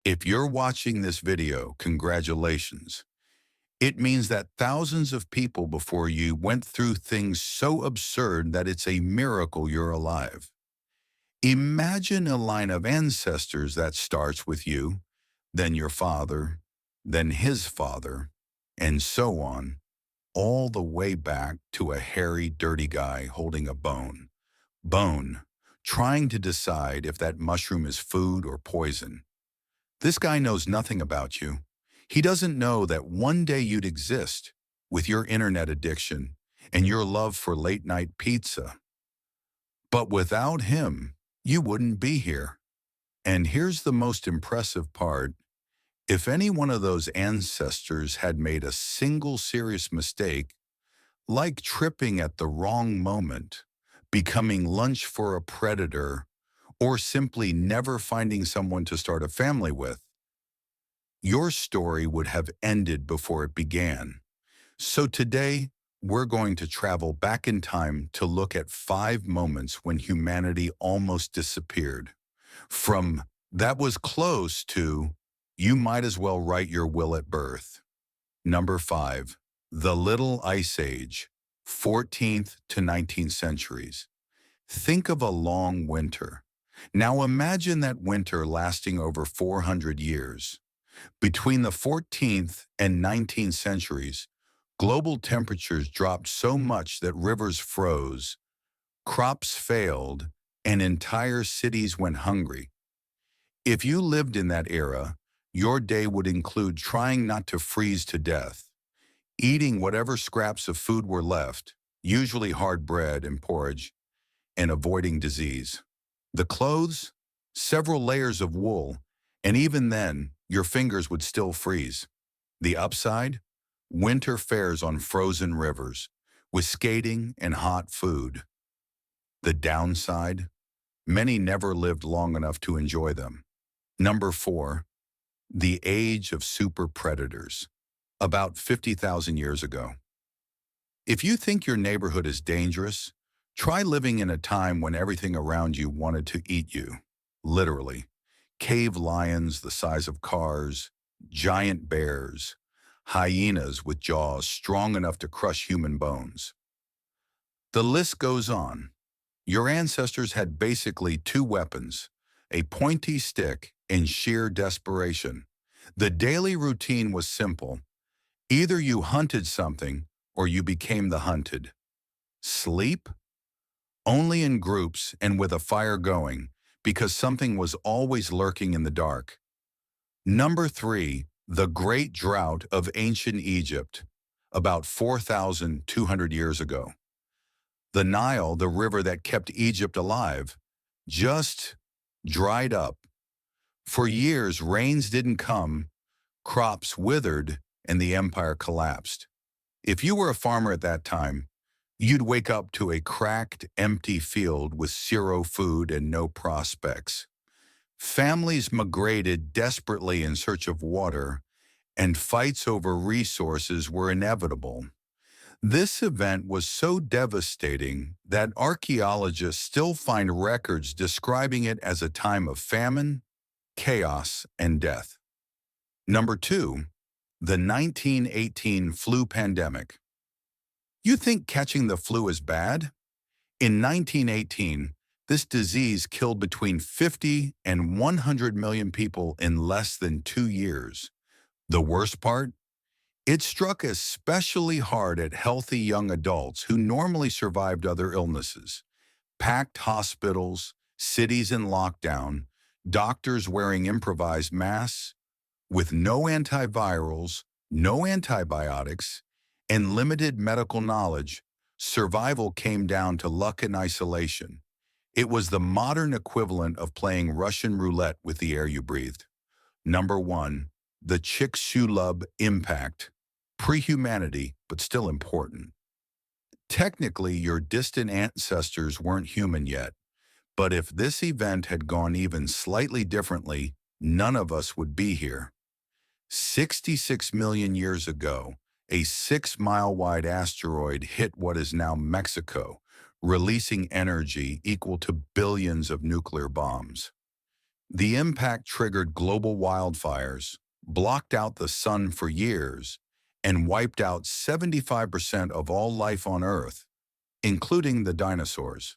If you're watching this video, congratulations. It means that thousands of people before you went through things so absurd that it's a miracle you're alive. Imagine a line of ancestors that starts with you, then your father, then his father, and so on, all the way back to a hairy, dirty guy holding a bone, trying to decide if that mushroom is food or poison. This guy knows nothing about you. He doesn't know that one day you'd exist with your internet addiction and your love for late-night pizza. But without him, you wouldn't be here. And here's the most impressive part. If any one of those ancestors had made a single serious mistake, like tripping at the wrong moment, becoming lunch for a predator, or simply never finding someone to start a family with, your story would have ended before it began. So today, we're going to travel back in time to look at 5 moments when humanity almost disappeared. From "that was close" to "you might as well write your will at birth." Number 5. The Little Ice Age, 14th to 19th centuries. Think of a long winter. Now imagine that winter lasting over 400 years. Between the 14th and 19th centuries, global temperatures dropped so much that rivers froze, crops failed, and entire cities went hungry. If you lived in that era, your day would include trying not to freeze to death, eating whatever scraps of food were left, usually hard bread and porridge, and avoiding disease. The clothes? Several layers of wool, and even then, your fingers would still freeze. The upside? Winter fares on frozen rivers, with skating and hot food. The downside? Many never lived long enough to enjoy them. Number 4. The Age of Super Predators, about 50,000 years ago. If you think your neighborhood is dangerous, try living in a time when everything around you wanted to eat you. Literally. Cave lions the size of cars, giant bears, hyenas with jaws strong enough to crush human bones. The list goes on. Your ancestors had basically 2 weapons, a pointy stick and sheer desperation. The daily routine was simple. Either you hunted something or you became the hunted. Sleep? Only in groups and with a fire going, because something was always lurking in the dark. Number 3, the Great Drought of ancient Egypt, about 4,200 years ago. The Nile, the river that kept Egypt alive, just dried up. For years, rains didn't come, crops withered, and the empire collapsed. If you were a farmer at that time, you'd wake up to a cracked, empty field with zero food and no prospects. Families migrated desperately in search of water, and fights over resources were inevitable. This event was so devastating that archaeologists still find records describing it as a time of famine, chaos, and death. Number 2, the 1918 flu pandemic. You think catching the flu is bad? In 1918, this disease killed between 50 and 100 million people in less than 2 years. The worst part? It struck especially hard at healthy young adults who normally survived other illnesses. Packed hospitals, cities in lockdown, doctors wearing improvised masks, with no antivirals, no antibiotics, and limited medical knowledge, survival came down to luck and isolation. It was the modern equivalent of playing Russian roulette with the air you breathed. Number 1, the Chicxulub impact. Pre-humanity, but still important. Technically, your distant ancestors weren't human yet, but if this event had gone even slightly differently, none of us would be here. 66 million years ago, a 6-mile-wide asteroid hit what is now Mexico, releasing energy equal to billions of nuclear bombs. The impact triggered global wildfires, blocked out the sun for years, and wiped out 75% of all life on Earth, including the dinosaurs.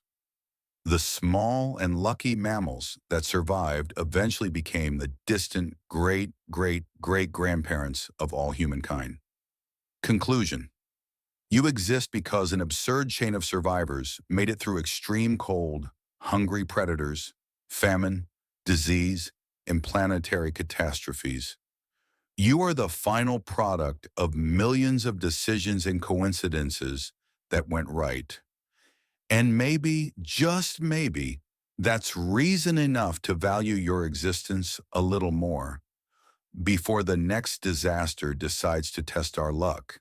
The small and lucky mammals that survived eventually became the distant great-great-great-grandparents of all humankind. Conclusion. You exist because an absurd chain of survivors made it through extreme cold, hungry predators, famine, disease, and planetary catastrophes. You are the final product of millions of decisions and coincidences that went right. And maybe, just maybe, that's reason enough to value your existence a little more before the next disaster decides to test our luck.